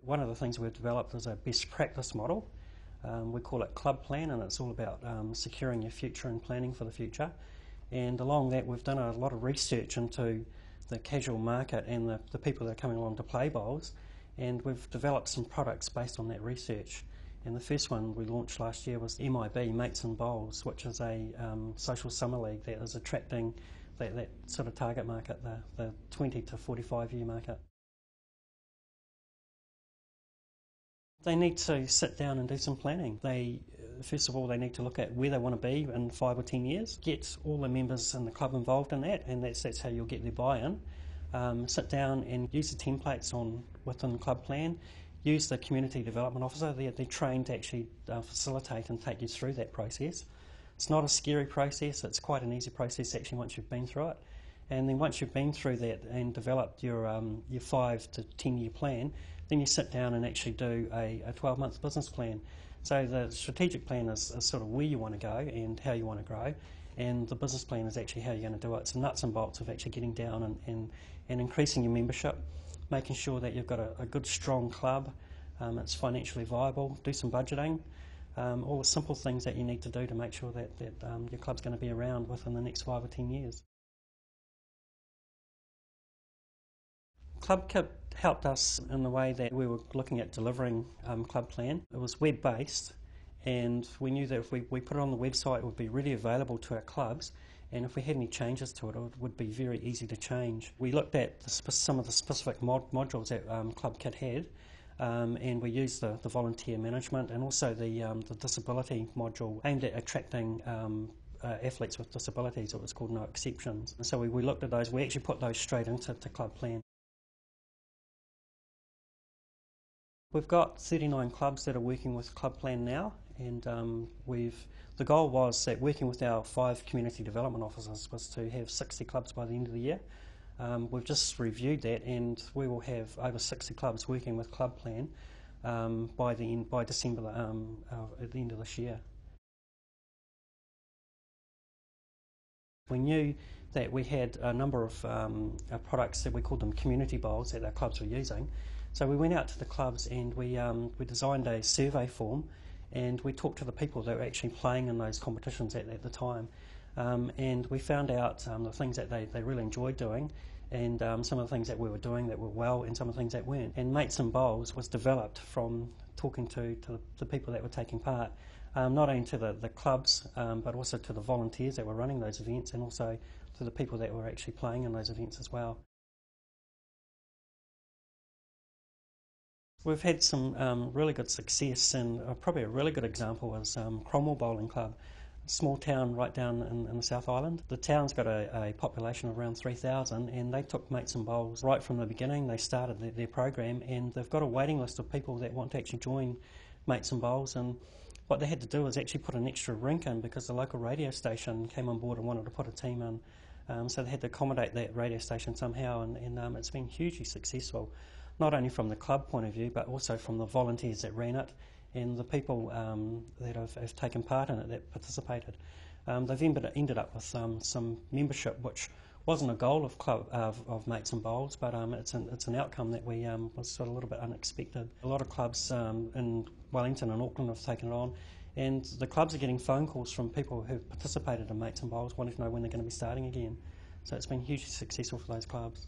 One of the things we've developed is a best practice model. We call it Club Plan, and it's all about securing your future and planning for the future. And along that, we've done a lot of research into the casual market and the people that are coming along to play bowls, and we've developed some products based on that research. And the first one we launched last year was MIB, Mates and Bowls, which is a social summer league that is attracting that sort of target market, the 20 to 45 year market. They need to sit down and do some planning. First of all, they need to look at where they want to be in 5 or 10 years. Get all the members in the club involved in that, and that's how you'll get their buy-in. Sit down and use the templates within the club plan. Use the community development officer. They're trained to actually facilitate and take you through that process. It's not a scary process. It's quite an easy process actually once you've been through it. And then once you've been through that and developed your 5 to 10 year plan, then you sit down and actually do a 12-month business plan. So the strategic plan is sort of where you want to go and how you want to grow, and the business plan is actually how you're going to do it. It's nuts and bolts of actually getting down and increasing your membership, making sure that you've got a good strong club, it's financially viable, do some budgeting, all the simple things that you need to do to make sure that your club's going to be around within the next 5 or 10 years. Club Kit helped us in the way that we were looking at delivering Club Plan. It was web-based, and we knew that if we put it on the website, it would be really available to our clubs, and if we had any changes to it, it would be very easy to change. We looked at some of the specific modules that Club Kit had, and we used the volunteer management and also the disability module aimed at attracting athletes with disabilities. It was called No Exceptions. And so we looked at those. We actually put those straight into Club Plan. We've got 39 clubs that are working with Club Plan now, and the goal was that working with our 5 community development officers was to have 60 clubs by the end of the year. We've just reviewed that, and we will have over 60 clubs working with Club Plan by December at the end of this year. We knew that we had a number of products that we called them community bowls that our clubs were using. So we went out to the clubs and we designed a survey form, and we talked to the people that were actually playing in those competitions at the time. And we found out the things that they really enjoyed doing, and some of the things that we were doing that were well, and some of the things that weren't. And Mates and Bowls was developed from talking to the people that were taking part, not only to the clubs, but also to the volunteers that were running those events, and also to the people that were actually playing in those events as well. We've had some really good success, and probably a really good example is Cromwell Bowling Club, a small town right down in the South Island. The town's got a population of around 3,000, and they took Mates and Bowls right from the beginning. They started their program, and they've got a waiting list of people that want to actually join Mates and Bowls. And what they had to do was actually put an extra rink in because the local radio station came on board and wanted to put a team in. So they had to accommodate that radio station somehow, and it's been hugely successful, not only from the club point of view, but also from the volunteers that ran it and the people that have taken part in it, that participated. They've ended up with some membership, which wasn't a goal of Mates and Bowls, but it's an outcome that was sort of a little bit unexpected. A lot of clubs in Wellington and Auckland have taken it on, and the clubs are getting phone calls from people who've participated in Mates and Bowls wanting to know when they're going to be starting again. So it's been hugely successful for those clubs.